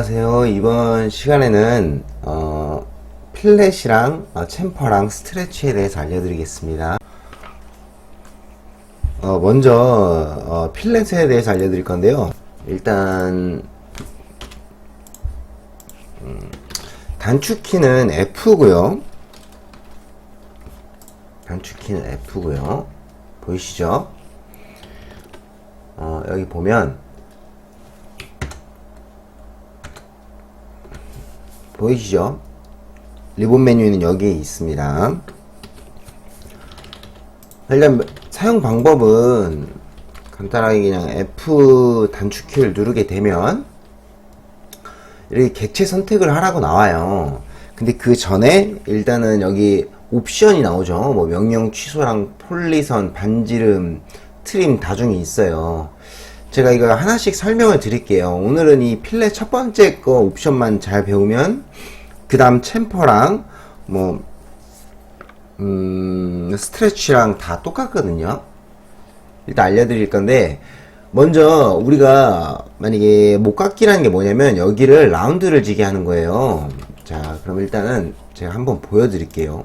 안녕하세요. 이번 시간에는 필렛이랑 챔퍼랑 스트레치에 대해서 알려드리겠습니다. 먼저 필렛에 대해서 알려드릴 건데요. 일단 단축키는 F고요. 단축키는 F고요. 보이시죠? 여기 보면 보이시죠? 리본 메뉴는 여기에 있습니다. 일단 사용 방법은 간단하게 그냥 F 단축키를 누르게 되면 이렇게 객체 선택을 하라고 나와요. 근데 그 전에 일단은 여기 옵션이 나오죠. 뭐 명령 취소랑 폴리선, 반지름, 트림 다중에 있어요. 제가 이거 하나씩 설명을 드릴게요. 오늘은 이 필렛 첫 번째 거 옵션만 잘 배우면 그 다음 챔퍼랑 뭐 스트레치랑 다 똑같거든요. 일단 알려드릴 건데, 먼저 우리가 만약에 목깎기라는 게 뭐냐면 여기를 라운드를 지게 하는 거예요. 자, 그럼 일단은 제가 한번 보여드릴게요.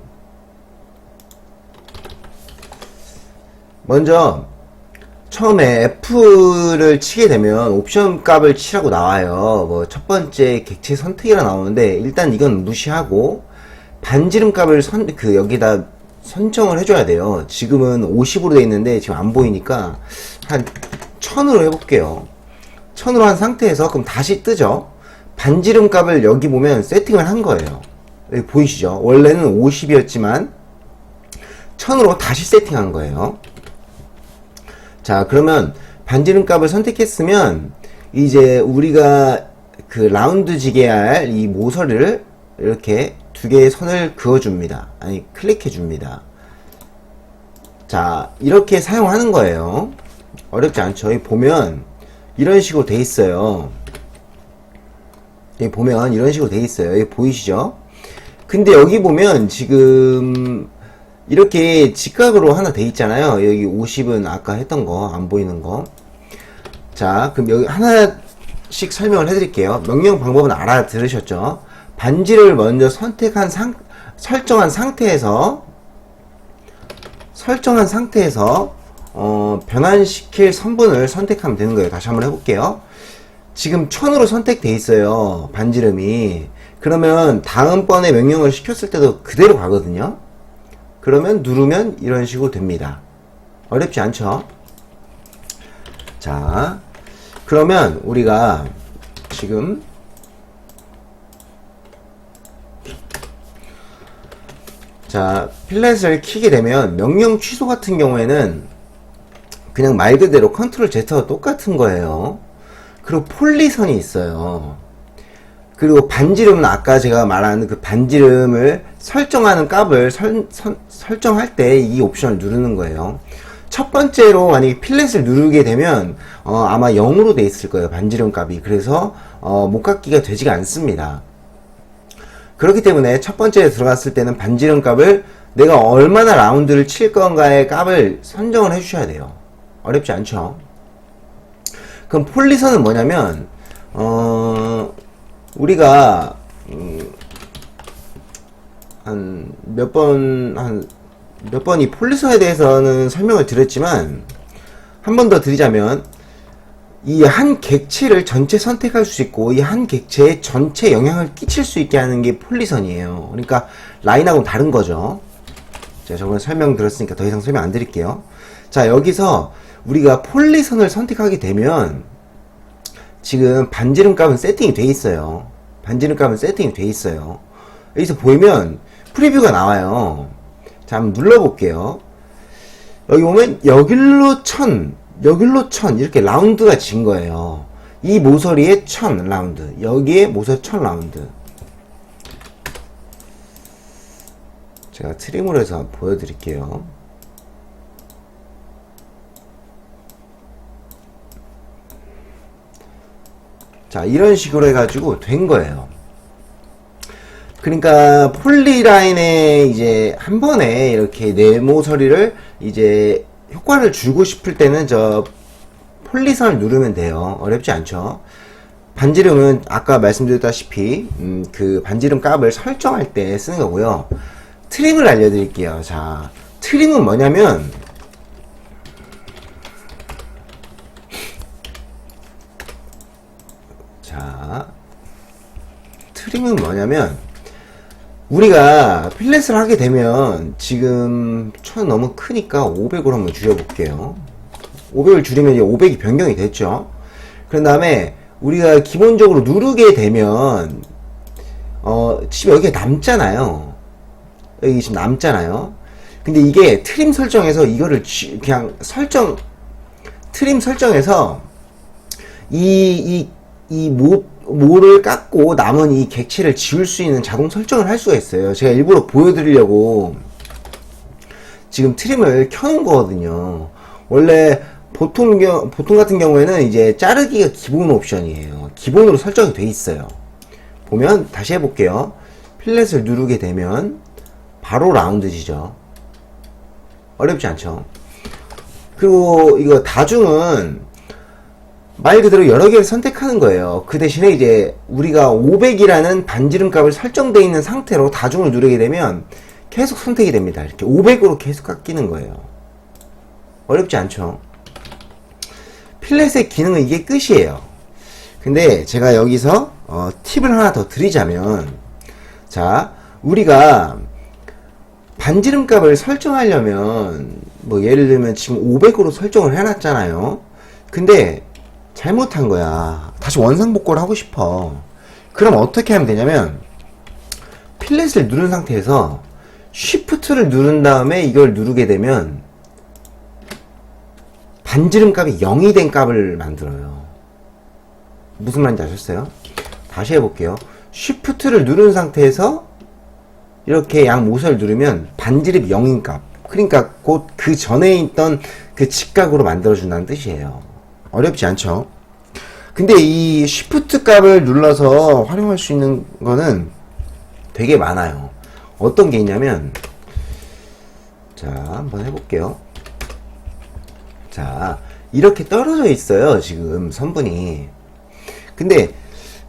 먼저 처음에 F를 치게 되면 옵션 값을 치라고 나와요. 뭐 첫 번째 객체 선택이라 나오는데 일단 이건 무시하고 반지름 값을 여기다 선정을 해줘야 돼요. 지금은 50으로 돼 있는데 지금 안 보이니까 한 1000으로 해볼게요. 1000으로 한 상태에서 그럼 다시 뜨죠. 반지름 값을 여기 보면 세팅을 한 거예요. 여기 보이시죠? 원래는 50이었지만 1000으로 다시 세팅한 거예요. 자, 그러면 반지름 값을 선택했으면 이제 우리가 그 라운드 지게 할 이 모서리를 이렇게 두 개의 선을 그어줍니다. 아니, 클릭해줍니다. 자, 이렇게 사용하는 거예요. 어렵지 않죠? 여기 보면 이런 식으로 돼 있어요. 여기 보면 이런 식으로 돼 있어요. 여기 보이시죠? 근데 여기 보면 지금 이렇게 직각으로 하나 돼 있잖아요. 여기 50은 아까 했던 거, 안 보이는 거. 자, 그럼 여기 하나씩 설명을 해드릴게요. 명령 방법은 알아들으셨죠? 반지를 먼저 설정한 상태에서 변환시킬 선분을 선택하면 되는 거예요. 다시 한번 해볼게요. 지금 1000으로 선택돼 있어요. 반지름이. 그러면 다음번에 명령을 시켰을 때도 그대로 가거든요. 그러면 누르면 이런 식으로 됩니다. 어렵지 않죠? 자, 그러면 우리가 지금 자, 필렛을 키게 되면 명령 취소 같은 경우에는 그냥 말 그대로 컨트롤 Z와 똑같은 거예요. 그리고 폴리선이 있어요. 그리고 반지름은 아까 제가 말한 그 반지름을 설정하는 값을 설정할 때 이 옵션을 누르는 거예요. 첫 번째로 만약에 필렛을 누르게 되면 아마 0으로 돼 있을 거예요. 반지름 값이. 그래서 목깎기가 되지가 않습니다. 그렇기 때문에 첫 번째에 들어갔을 때는 반지름 값을 내가 얼마나 라운드를 칠 건가의 값을 선정을 해 주셔야 돼요. 어렵지 않죠? 그럼 폴리선은 뭐냐면 우리가 한 몇 번 이 폴리선에 대해서는 설명을 드렸지만 한 번 더 드리자면 이 한 객체를 전체 선택할 수 있고 이 한 객체에 전체 영향을 끼칠 수 있게 하는 게 폴리선이에요. 그러니까 라인하고는 다른 거죠. 제가 저번에 설명 드렸으니까 더 이상 설명 안 드릴게요. 자, 여기서 우리가 폴리선을 선택하게 되면 지금 반지름 값은 세팅이 돼 있어요. 반지름 값은 세팅이 돼 있어요. 여기서 보면 프리뷰가 나와요. 자, 한번 눌러볼게요. 여기 보면 여길로 1000 이렇게 라운드가 진 거예요. 이 모서리에 1000 라운드, 여기에 모서리 1000 라운드. 제가 트림으로 해서 보여드릴게요. 자, 이런 식으로 해가지고 된 거예요. 그러니까 폴리라인에 이제 한 번에 이렇게 네모서리를 이제 효과를 주고 싶을 때는 저 폴리선을 누르면 돼요. 어렵지 않죠? 반지름은 아까 말씀드렸다시피 그 반지름 값을 설정할 때 쓰는 거고요. 트림을 알려드릴게요. 자, 트림은 뭐냐면 자, 트림은 뭐냐면 우리가 필렛을 하게 되면 지금 1000 너무 크니까 500으로 한번 줄여볼게요. 500을 줄이면 이제 500이 변경이 됐죠. 그런 다음에 우리가 기본적으로 누르게 되면 지금 여기에 남잖아요. 여기 지금 남잖아요. 근데 이게 트림 설정에서 이거를 그냥 트림 설정에서 모를 깎고 남은 이 객체를 지울 수 있는 자동 설정을 할 수가 있어요. 제가 일부러 보여드리려고 지금 트림을 켜놓은 거거든요. 원래 보통 같은 경우에는 이제 자르기가 기본 옵션이에요. 기본으로 설정이 돼 있어요. 보면 다시 해볼게요. 필렛을 누르게 되면 바로 라운드지죠. 어렵지 않죠. 그리고 이거 다중은 말 그대로 여러 개를 선택하는 거예요. 그 대신에 이제 우리가 500이라는 반지름 값을 설정되어 있는 상태로 다중을 누르게 되면 계속 선택이 됩니다. 이렇게 500으로 계속 깎이는 거예요. 어렵지 않죠. 필렛의 기능은 이게 끝이에요. 근데 제가 여기서 팁을 하나 더 드리자면, 자, 우리가 반지름 값을 설정하려면 뭐 예를 들면 지금 500으로 설정을 해놨잖아요. 근데 잘못한 거야. 다시 원상복구를 하고 싶어. 그럼 어떻게 하면 되냐면 필렛을 누른 상태에서 Shift를 누른 다음에 이걸 누르게 되면 반지름 값이 0이 된 값을 만들어요. 무슨 말인지 아셨어요? 다시 해볼게요. Shift를 누른 상태에서 이렇게 양 모서리를 누르면 반지름 0인 값, 그러니까 곧 그 전에 있던 그 직각으로 만들어준다는 뜻이에요. 어렵지 않죠? 근데 이 Shift 값을 눌러서 활용할 수 있는 거는 되게 많아요. 어떤 게 있냐면, 자, 한번 해볼게요. 자, 이렇게 떨어져 있어요. 지금 선분이. 근데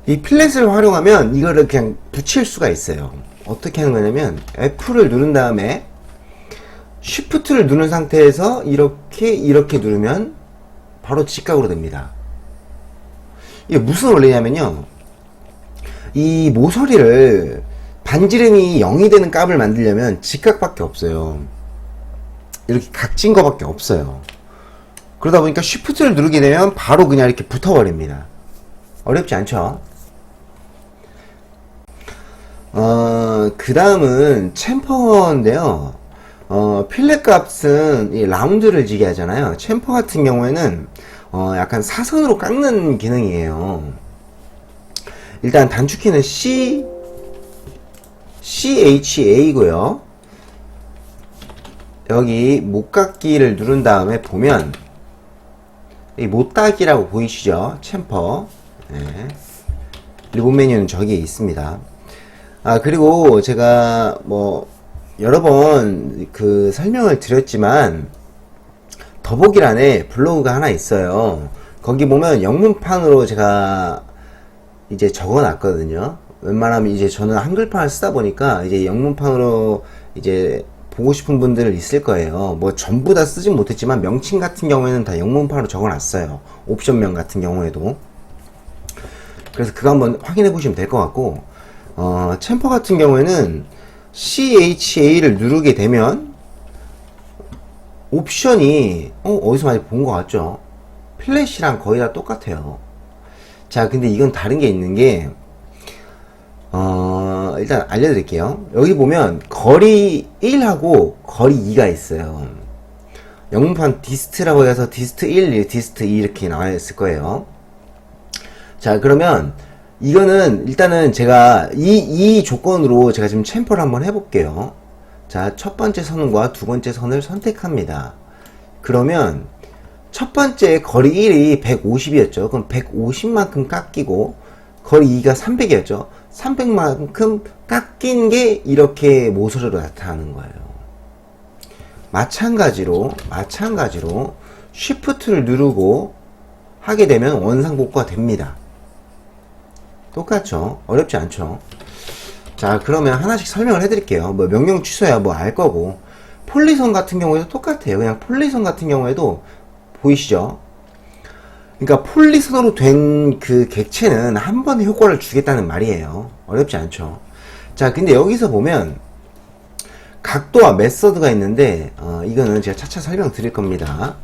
이 필렛을 활용하면 이거를 그냥 붙일 수가 있어요. 어떻게 하는 거냐면 F를 누른 다음에 Shift를 누른 상태에서 이렇게 누르면 바로 직각으로 됩니다. 이게 무슨 원리냐면요, 이 모서리를 반지름이 0이 되는 값을 만들려면 직각밖에 없어요. 이렇게 각진 거밖에 없어요. 그러다 보니까 Shift를 누르게 되면 바로 그냥 이렇게 붙어버립니다. 어렵지 않죠? 그 다음은 챔퍼인데요. 필렛 값은 이 라운드를 지게 하잖아요. 챔퍼 같은 경우에는 약간 사선으로 깎는 기능이에요. 일단 단축키는 CHA고요. 여기 못깎기를 누른 다음에 보면 이 못따기라고 보이시죠? 챔퍼. 네. 리본 메뉴는 저기에 있습니다. 그리고 제가 뭐 여러 번 그 설명을 드렸지만 더보기란에 블로그가 하나 있어요. 거기 보면 영문판으로 제가 이제 적어 놨거든요. 웬만하면 이제 저는 한글판을 쓰다 보니까 이제 영문판으로 이제 보고 싶은 분들 있을 거예요. 뭐 전부 다 쓰진 못했지만 명칭 같은 경우에는 다 영문판으로 적어 놨어요. 옵션명 같은 경우에도. 그래서 그거 한번 확인해 보시면 될 것 같고, 챔퍼 같은 경우에는 CHA를 누르게 되면 옵션이 어디서 많이 본 것 같죠? 필렛이랑 거의 다 똑같아요. 자, 근데 이건 다른 게 있는 게, 일단 알려드릴게요. 여기 보면 거리 1하고 거리 2가 있어요. 영문판 디스트라고 해서 디스트 1, 디스트 2 이렇게 나와 있을 거예요. 자, 그러면 이거는 일단은 제가 이 조건으로 제가 지금 챔퍼를 한번 해볼게요. 자, 첫 번째 선과 두 번째 선을 선택합니다. 그러면 첫 번째 거리 1이 150이었죠. 그럼 150만큼 깎이고, 거리 2가 300이었죠. 300만큼 깎인 게 이렇게 모서리로 나타나는 거예요. 마찬가지로 Shift를 누르고 하게 되면 원상복구가 됩니다. 똑같죠. 어렵지 않죠. 자, 그러면 하나씩 설명을 해드릴게요. 뭐 명령 취소야 뭐 알 거고, 폴리선 같은 경우에도 똑같아요. 그냥 폴리선 같은 경우에도 보이시죠? 그러니까 폴리선으로 된 그 객체는 한 번에 효과를 주겠다는 말이에요. 어렵지 않죠. 자, 근데 여기서 보면 각도와 메서드가 있는데 이거는 제가 차차 설명 드릴 겁니다.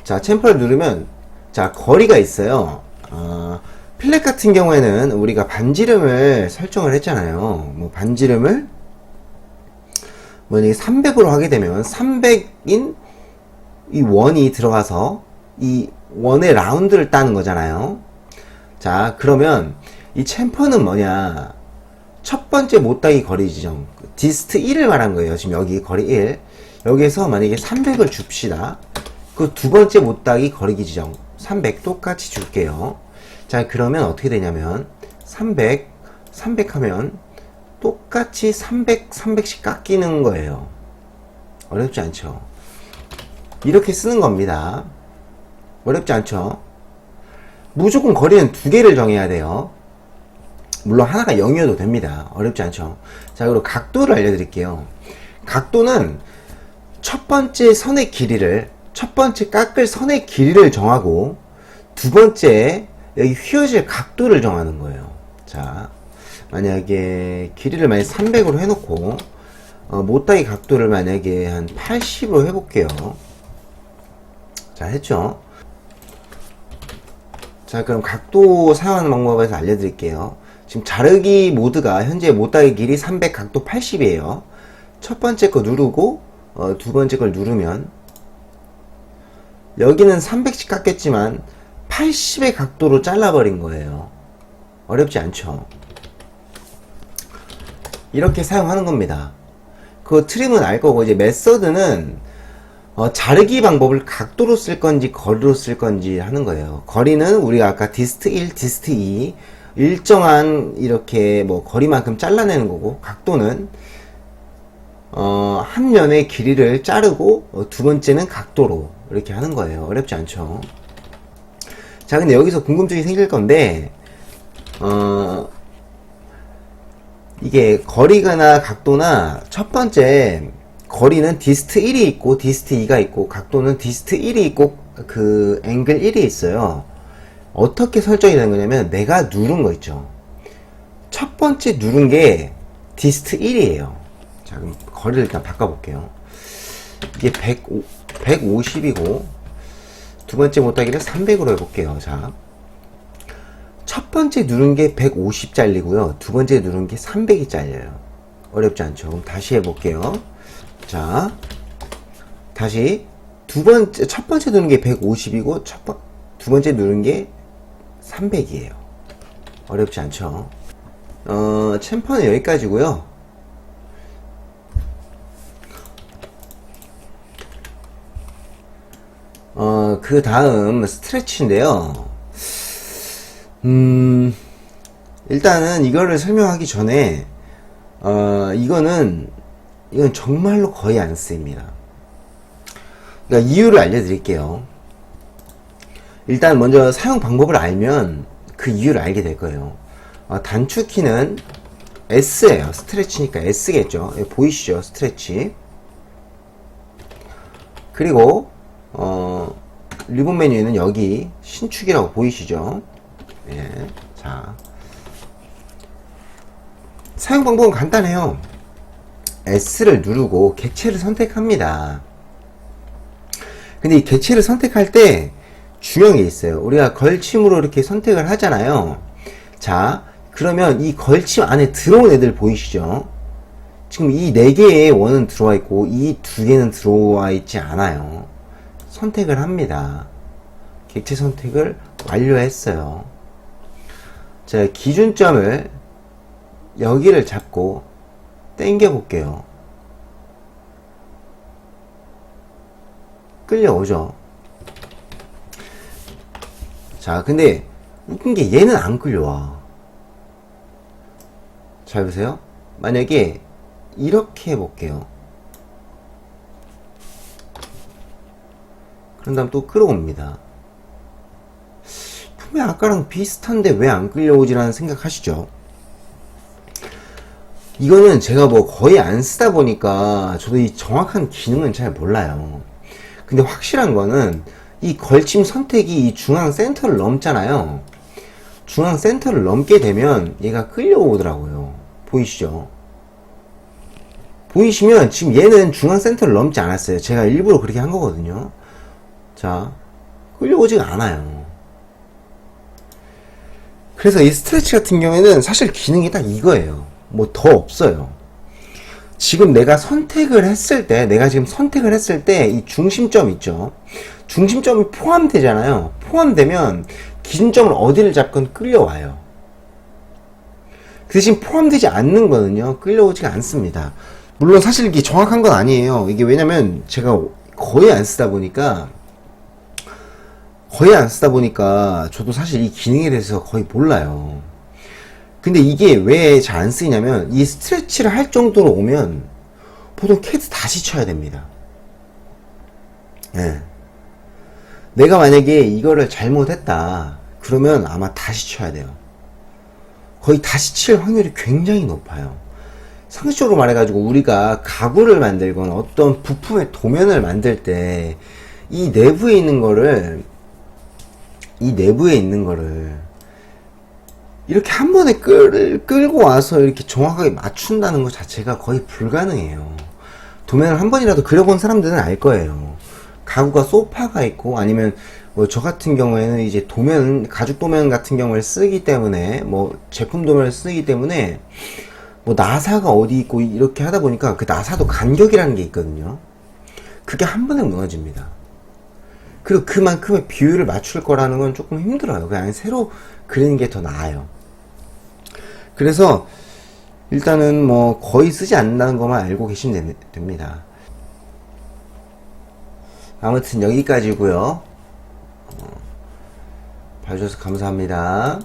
자, 챔퍼를 누르면 자, 거리가 있어요. 필렛 같은 경우에는 우리가 반지름을 설정을 했잖아요. 뭐 반지름을 만약에 300으로 하게 되면 300인 이 원이 들어가서 이 원의 라운드를 따는 거잖아요. 자, 그러면 이 챔퍼는 뭐냐, 첫 번째 못따기 거리 지정 디스트 1을 말한 거예요. 지금 여기 거리 1, 여기에서 만약에 300을 줍시다. 그 두 번째 못따기 거리기 지정 300 똑같이 줄게요. 자, 그러면 어떻게 되냐면 300 하면 똑같이 300씩 깎이는 거예요. 어렵지 않죠. 이렇게 쓰는 겁니다. 어렵지 않죠. 무조건 거리는 두 개를 정해야 돼요. 물론 하나가 0이어도 됩니다. 어렵지 않죠. 자, 그리고 각도를 알려드릴게요. 각도는 첫 번째 선의 길이를, 첫 번째 깎을 선의 길이를 정하고 두 번째 여기 휘어질 각도를 정하는 거예요. 자, 만약에 길이를 만약에 300으로 해놓고 못따기 각도를 만약에 한 80으로 해볼게요. 자, 했죠. 자, 그럼 각도 사용하는 방법에서 알려드릴게요. 지금 자르기 모드가 현재 못따기 길이 300 각도 80이에요 첫 번째 거 누르고 두 번째 걸 누르면 여기는 300씩 깎였지만 80의 각도로 잘라버린 거예요. 어렵지 않죠. 이렇게 사용하는 겁니다. 그 트림은 알 거고, 이제 메서드는 자르기 방법을 각도로 쓸 건지 거리로 쓸 건지 하는 거예요. 거리는 우리가 아까 디스트 1, 디스트 2 일정한 이렇게 뭐 거리만큼 잘라내는 거고, 각도는 한 면의 길이를 자르고 두 번째는 각도로 이렇게 하는 거예요. 어렵지 않죠. 자, 근데 여기서 궁금증이 생길 건데 이게 거리나 각도나 첫 번째 거리는 디스트 1이 있고 디스트 2가 있고, 각도는 디스트 1이 있고 그 앵글 1이 있어요. 어떻게 설정이 되는 거냐면 내가 누른 거 있죠. 첫 번째 누른 게 디스트 1이에요. 자, 그럼 거리를 일단 바꿔볼게요. 이게 150이고 두 번째 못하기를 300으로 해볼게요. 자, 첫 번째 누른 게 150 잘리고요. 두 번째 누른 게 300이 잘려요. 어렵지 않죠. 그럼 다시 해볼게요. 자, 다시 첫 번째 누른 게 150이고 두 번째 누른 게 300이에요. 어렵지 않죠. 챔퍼는 여기까지고요. 그 다음 스트레치인데요. 일단은 이거를 설명하기 전에 이건 정말로 거의 안 쓰입니다. 그러니까 이유를 알려드릴게요. 일단 먼저 사용 방법을 알면 그 이유를 알게 될 거예요. 단축키는 S예요. 스트레치니까 S겠죠. 보이시죠? 스트레치. 그리고 리본 메뉴에는 여기 신축이라고 보이시죠? 예. 자, 사용 방법은 간단해요. S를 누르고 객체를 선택합니다. 근데 이 객체를 선택할 때 중요한 게 있어요. 우리가 걸침으로 이렇게 선택을 하잖아요. 자, 그러면 이 걸침 안에 들어온 애들 보이시죠? 지금 이 4개의 원은 들어와 있고 이 2개는 들어와 있지 않아요. 선택을 합니다. 객체 선택을 완료했어요. 자, 기준점을 여기를 잡고 당겨 볼게요. 끌려오죠. 자, 근데 웃긴 게 얘는 안 끌려와. 잘 보세요. 만약에 이렇게 해볼게요. 그런 다음 또 끌어옵니다. 분명 아까랑 비슷한데 왜 안 끌려오지라는 생각 하시죠? 이거는 제가 뭐 거의 안 쓰다 보니까 저도 이 정확한 기능은 잘 몰라요. 근데 확실한 거는 이 걸침 선택이 이 중앙 센터를 넘잖아요. 중앙 센터를 넘게 되면 얘가 끌려오더라고요. 보이시죠? 보이시면 지금 얘는 중앙 센터를 넘지 않았어요. 제가 일부러 그렇게 한 거거든요. 자, 끌려오지가 않아요. 그래서 이 스트레치 같은 경우에는 사실 기능이 딱 이거예요. 뭐 더 없어요. 지금 내가 선택을 했을 때, 내가 지금 선택을 했을 때 이 중심점 있죠. 중심점이 포함되잖아요. 포함되면 기준점을 어디를 잡건 끌려와요. 그 대신 포함되지 않는 거는요, 끌려오지가 않습니다. 물론 사실 이게 정확한 건 아니에요. 이게 왜냐면 제가 거의 안 쓰다 보니까 저도 사실 이 기능에 대해서 거의 몰라요. 근데 이게 왜 잘 안 쓰이냐면 이 스트레치를 할 정도로 오면 보통 캐드 다시 쳐야 됩니다. 예. 내가 만약에 이거를 잘못했다 그러면 아마 다시 쳐야 돼요. 거의 다시 칠 확률이 굉장히 높아요. 상식적으로 말해가지고 우리가 가구를 만들거나 어떤 부품의 도면을 만들 때 이 내부에 있는 거를 이렇게 한 번에 끌고 와서 이렇게 정확하게 맞춘다는 것 자체가 거의 불가능해요. 도면을 한 번이라도 그려본 사람들은 알 거예요. 가구가 소파가 있고 아니면 뭐 저 같은 경우에는 이제 가죽 도면 같은 경우를 쓰기 때문에 뭐 제품 도면을 쓰기 때문에 뭐 나사가 어디 있고 이렇게 하다 보니까 그 나사도 간격이라는 게 있거든요. 그게 한 번에 무너집니다. 그리고 그만큼의 비율을 맞출 거라는 건 조금 힘들어요. 그냥 새로 그리는 게 더 나아요. 그래서 일단은 뭐 거의 쓰지 않는다는 것만 알고 계시면 됩니다. 아무튼 여기까지고요. 봐주셔서 감사합니다.